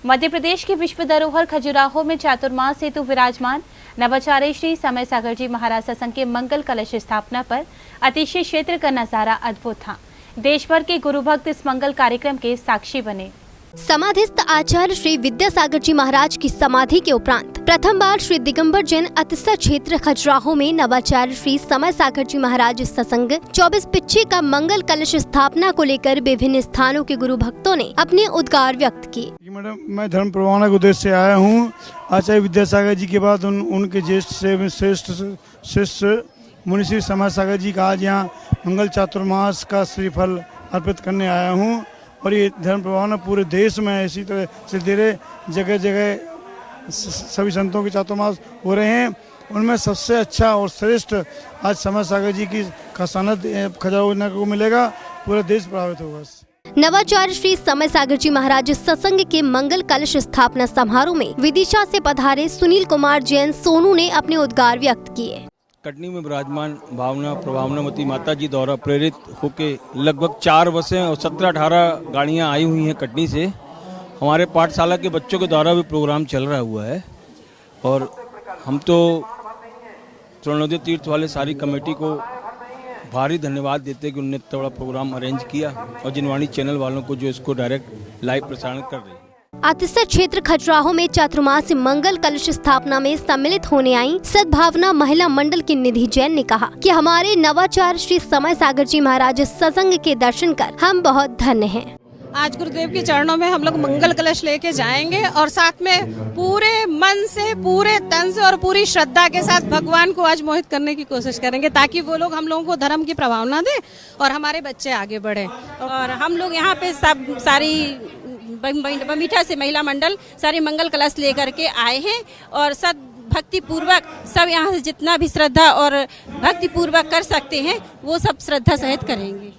मध्य प्रदेश के विश्व धरोहर खजुराहो में चातुर्मास हेतु विराजमान नवाचार्य श्री समय सागर जी महाराज सत्संग के मंगल कलश स्थापना पर अतिशय क्षेत्र का नजारा अद्भुत था। देश भर के गुरु भक्त इस मंगल कार्यक्रम के साक्षी बने। समाधिस्थ आचार्य श्री विद्यासागर जी महाराज की समाधि के उपरांत प्रथम बार श्री दिगंबर जैन अतिस्थ क्षेत्र खजुराहो में नवाचार्य श्री समय सागर जी महाराज सत्संग 24 पिच्छे का मंगल कलश स्थापना को लेकर विभिन्न स्थानों के गुरु भक्तों ने अपने उद्गार व्यक्त किए। मैडम, मैं धर्म प्रवाहना के उद्देश्य से आया हूँ। आचार्य विद्यासागर जी के बाद उनके ज्येष्ठ से श्रेष्ठ मुनि श्री समय सागर जी का आज यहाँ मंगल चातुर्मास का श्रीफल अर्पित करने आया हूँ। और ये धर्म प्रवाहना पूरे देश में इसी तरह से धीरे जगह जगह सभी संतों के चातुर्मास हो रहे हैं। उनमें सबसे अच्छा और श्रेष्ठ आज समय सागर जी की सनद खजुराहो को मिलेगा। पूरा देश प्रभावित होगा। नवाचार्य श्री समय सागर जी महाराज सत्संग के मंगल कलश स्थापना समारोह में विदिशा से पधारे सुनील कुमार जैन सोनू ने अपने उद्गार व्यक्त किए। कटनी में विराजमान भावना प्रभावनामती माता जी द्वारा प्रेरित होके लगभग 4 बसें और 17-18 गाड़ियां आई हुई हैं कटनी से। हमारे पाठशाला के बच्चों के द्वारा भी प्रोग्राम चल रहा हुआ है और हम तो स्वर्णोदय तीर्थ वाले सारी कमेटी को भारी धन्यवाद देते हैं कि उन्होंने इतना बड़ा प्रोग्राम अरेंज किया और जिनवाणी चैनल वालों को जो इसको डायरेक्ट लाइव प्रसारण कर रही है। अतिस्थ क्षेत्र खजुराहो में चातुर्मास मंगल कलश स्थापना में सम्मिलित होने आई सद्भावना महिला मंडल की निधि जैन ने कहा कि हमारे नवाचार्य श्री समय सागर जी महाराज सत्संग के दर्शन कर हम बहुत धन्य हैं। आज गुरुदेव के चरणों में हम लोग मंगल कलश लेके जाएंगे और साथ में पूरे मन से, पूरे तन से और पूरी श्रद्धा के साथ भगवान को आज मोहित करने की कोशिश करेंगे ताकि वो लोग हम लोगों को धर्म की प्रभावना दे और हमारे बच्चे आगे बढ़े। और हम लोग यहाँ पे सब सारी बमीठा से महिला मंडल सारी मंगल कलश लेकर के आए हैं और सब भक्ति पूर्वक सब यहाँ से जितना भी श्रद्धा और भक्ति पूर्वक कर सकते हैं वो सब श्रद्धा सहित करेंगे।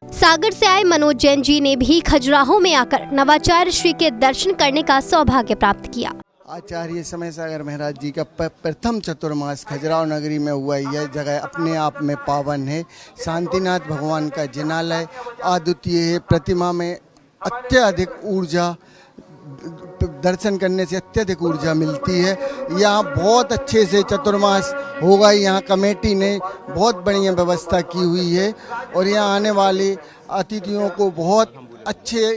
सागर से आए मनोज जैन जी ने भी खजुराहो में आकर नवाचार्य श्री के दर्शन करने का सौभाग्य प्राप्त किया। आचार्य समय सागर महाराज जी का प्रथम चतुर्मास खजुराहो नगरी में हुआ। यह जगह अपने आप में पावन है। शांतिनाथ भगवान का जिनालय अद्वितीय है। प्रतिमा में अत्यधिक ऊर्जा, दर्शन करने से अत्यधिक ऊर्जा मिलती है। यहाँ बहुत अच्छे से चतुर्मास होगा। यहाँ कमेटी ने बहुत बढ़िया व्यवस्था की हुई है और यहाँ आने वाले अतिथियों को बहुत अच्छे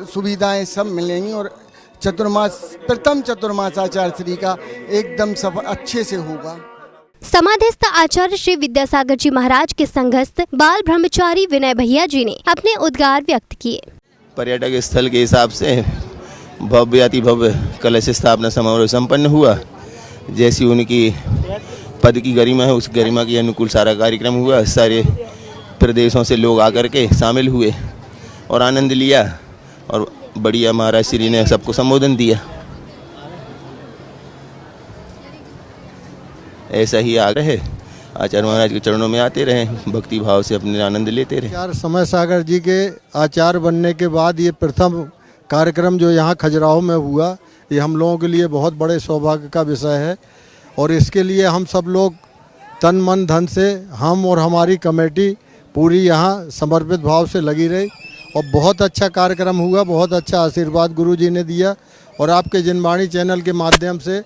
सुविधाएं सब मिलेंगी और चतुर्मास प्रथम चतुर्मास आचार्य श्री का एकदम सब अच्छे से होगा। समाधिस्थ आचार्य श्री विद्यासागर जी महाराज के संघस्थ बाल ब्रह्मचारी विनय भैया जी ने अपने उद्गार व्यक्त किए। पर्यटक स्थल के हिसाब से भव्य अति भव्य कलश स्थापना समारोह संपन्न हुआ। जैसी उनकी पद की गरिमा है उस गरिमा के अनुकूल सारा कार्यक्रम हुआ। सारे प्रदेशों से लोग आकर के शामिल हुए और आनंद लिया और बढ़िया महाराज श्री ने सबको संबोधन दिया। ऐसा ही आग्रह है, आचार्य महाराज के चरणों में आते रहे, भक्ति भाव से अपने आनंद लेते रहे। आचार्य समय सागर जी के आचार्य बनने के बाद ये प्रथम कार्यक्रम जो यहाँ खजुराहो में हुआ, ये हम लोगों के लिए बहुत बड़े सौभाग्य का विषय है और इसके लिए हम सब लोग तन मन धन से हम और हमारी कमेटी पूरी यहाँ समर्पित भाव से लगी रही और बहुत अच्छा कार्यक्रम हुआ। बहुत अच्छा आशीर्वाद गुरु जी ने दिया और आपके जिनवाणी चैनल के माध्यम से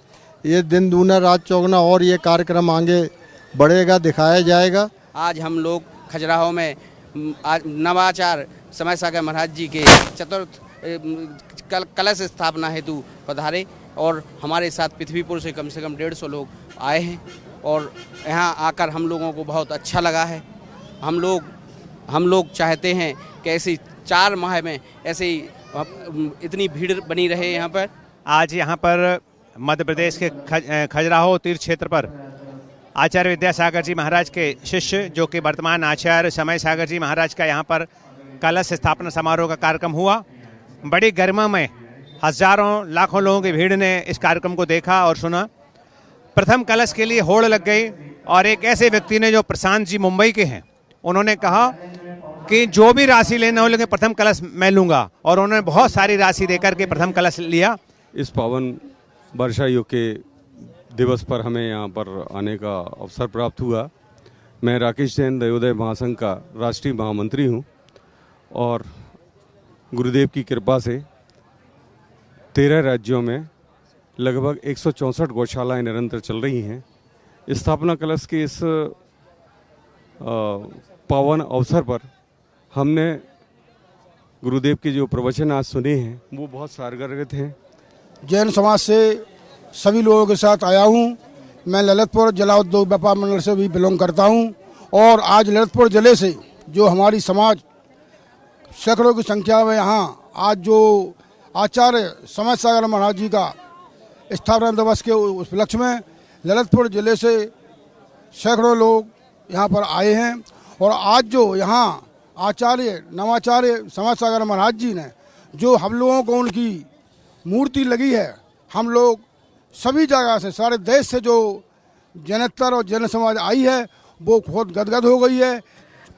ये दिन दूना रात चौगुना और ये कार्यक्रम आगे बढ़ेगा, दिखाया जाएगा। आज हम लोग खजुराहो में नवाचार्य समय सागर महाराज जी के चतुर्थ कलश स्थापना हेतु पधारे और हमारे साथ पृथ्वीपुर से कम 150 लोग आए हैं और यहाँ आकर हम लोगों को बहुत अच्छा लगा है। हम लोग चाहते हैं कि ऐसी 4 माह में ऐसे ही इतनी भीड़ बनी रहे यहाँ पर। आज यहाँ पर मध्य प्रदेश के खजुराहो तीर्थ क्षेत्र पर आचार्य विद्यासागर जी महाराज के शिष्य जो कि वर्तमान आचार्य समय सागर जी महाराज का यहाँ पर कलश स्थापना समारोह का कार्यक्रम हुआ। बड़ी गरिमा में हजारों लाखों लोगों की भीड़ ने इस कार्यक्रम को देखा और सुना। प्रथम कलश के लिए होड़ लग गई और एक ऐसे व्यक्ति ने जो प्रशांत जी मुंबई के हैं, उन्होंने कहा कि जो भी राशि लेना हो लेकिन प्रथम कलश मैं लूँगा और उन्होंने बहुत सारी राशि देकर के प्रथम कलश लिया। इस पावन वर्षा योग के दिवस पर हमें यहाँ पर आने का अवसर प्राप्त हुआ। मैं राकेश जैन दयोदय महासंघ का राष्ट्रीय महामंत्री हूँ और गुरुदेव की कृपा से 13 राज्यों में लगभग 164 गौशालाएं निरंतर चल रही हैं। स्थापना कलश के इस पावन अवसर पर हमने गुरुदेव के जो प्रवचन आज सुने हैं वो बहुत सारगर हैं। जैन समाज से सभी लोगों के साथ आया हूँ। मैं ललितपुर जिला उद्योग व्यापार मंडल से भी बिलोंग करता हूँ और आज ललितपुर जिले से जो हमारी समाज सैकड़ों की संख्या में यहाँ आज जो आचार्य समय सागर महाराज जी का स्थापना दिवस के उपलक्ष्य में ललितपुर जिले से सैकड़ों लोग यहाँ पर आए हैं और आज जो यहाँ आचार्य नवाचार्य समय सागर महाराज जी ने जो हम लोगों को उनकी मूर्ति लगी है, हम लोग सभी जगह से सारे देश से जो जनतर और जन समाज आई है वो बहुत गदगद हो गई है।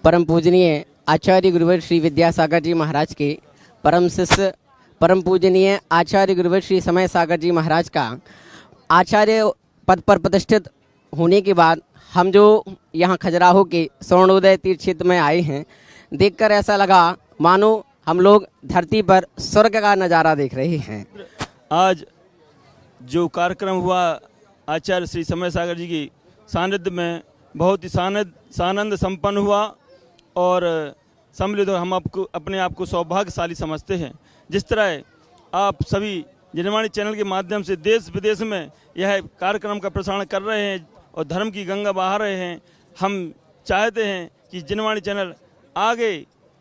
परम पूजनीय आचार्य गुरुवर श्री विद्यासागर जी महाराज के परम शिष्य परम पूजनीय आचार्य गुरुवर श्री समय सागर जी महाराज का आचार्य पद पर प्रतिष्ठित होने के बाद हम जो यहाँ खजुराहो के स्वर्णोदय तीर्थ क्षेत्र में आए हैं, देखकर ऐसा लगा मानो हम लोग धरती पर स्वर्ग का नज़ारा देख रहे हैं। आज जो कार्यक्रम हुआ आचार्य श्री समय सागर जी की सानिध्य में बहुत ही सानंद संपन्न हुआ और सम्मिलित हम आपको अपने आप को सौभाग्यशाली समझते हैं। जिस तरह आप सभी जनवाणी चैनल के माध्यम से देश विदेश में यह कार्यक्रम का प्रसारण कर रहे हैं और धर्म की गंगा बहा रहे हैं, हम चाहते हैं कि जनवाणी चैनल आगे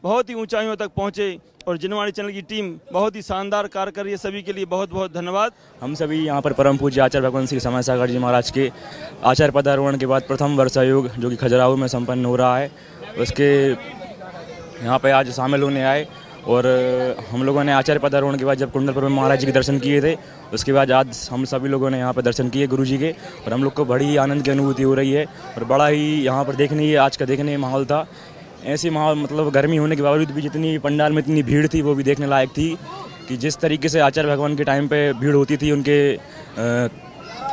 बहुत ही ऊंचाइयों तक पहुंचे और जनवाणी चैनल की टीम बहुत ही शानदार कार्य कर रही है। सभी के लिए बहुत बहुत धन्यवाद। हम सभी यहाँ पर परम पूज्य आचार्य भगवान श्री समय सागर जी महाराज के आचार्य पदारोहण के बाद प्रथम वर्षायोग जो कि खजुराहो में संपन्न हो रहा है, उसके यहाँ पे आज शामिल होने आए और हम लोगों ने आचार्य पदारोहण के बाद जब कुंडल पर महाराज जी के दर्शन किए थे, उसके बाद आज हम सभी लोगों ने यहाँ पर दर्शन किए गुरु जी के और हम लोग को बड़ी आनंद की अनुभूति हो रही है और बड़ा ही यहाँ पर देखने आज का देखने माहौल था। ऐसे माहौल मतलब गर्मी होने के बावजूद भी जितनी पंडाल में इतनी भीड़ थी वो भी देखने लायक थी कि जिस तरीके से आचार्य भगवान के टाइम पे भीड़ होती थी उनके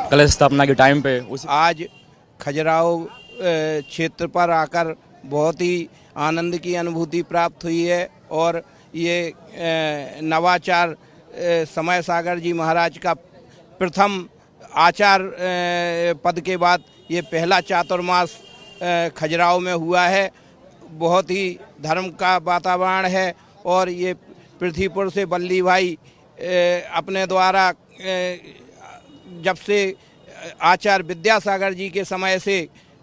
कलश स्थापना के टाइम पे। आज खजुराहो क्षेत्र पर आकर बहुत ही आनंद की अनुभूति प्राप्त हुई है और ये नवाचार समय सागर जी महाराज का प्रथम आचार्य पद के बाद ये पहला चातुर्मास खजुराहो में हुआ है। बहुत ही धर्म का वातावरण है और ये पृथ्वीपुर से बल्ली भाई अपने द्वारा जब से आचार्य विद्यासागर जी के समय से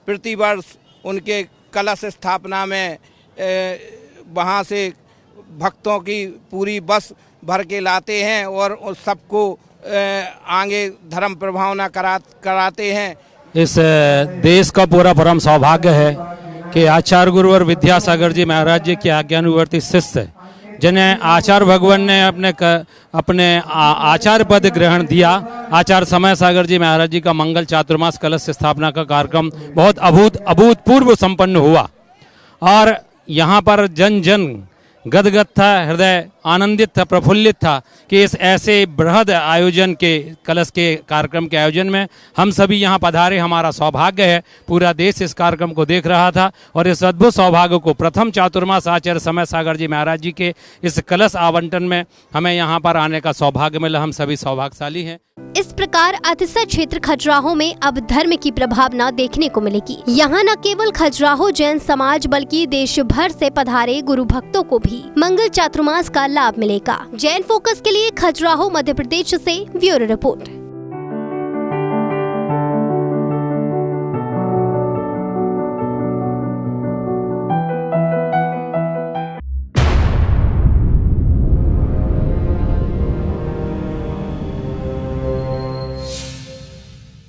प्रतिवर्ष उनके कलश स्थापना में वहाँ से भक्तों की पूरी बस भर के लाते हैं और सबको आगे धर्म प्रभावना कराते हैं। इस देश का पूरा परम सौभाग्य है कि आचार्य गुरुवर विद्यासागर जी महाराज जी के आज्ञानुवर्ती शिष्य जिन्हें आचार्य भगवान ने अपने आचार्य पद ग्रहण दिया, आचार्य समय सागर जी महाराज जी का मंगल चातुर्मास कलश स्थापना का कार्यक्रम बहुत अभूतपूर्व संपन्न हुआ और यहाँ पर जन जन गदगद था, हृदय आनंदित था, प्रफुल्लित था कि इस ऐसे बृहद आयोजन के कलश के कार्यक्रम के आयोजन में हम सभी यहाँ पधारे। हमारा सौभाग्य है, पूरा देश इस कार्यक्रम को देख रहा था और इस अद्भुत सौभाग्य को प्रथम चातुर्मास आचार्य समय सागर जी महाराज जी के इस कलश आवंटन में हमें यहाँ पर आने का सौभाग्य मिला। हम सभी सौभाग्यशाली हैं। इस प्रकार अतिशय क्षेत्र खजुराहो में अब धर्म की प्रभावना देखने को मिलेगी। यहाँ न केवल खजुराहो जैन समाज बल्कि देश भर से पधारे गुरु भक्तों को भी मंगल चातुर्मास का लाभ मिलेगा। जैन फोकस के लिए खजुराहो मध्य प्रदेश से ब्यूरो रिपोर्ट।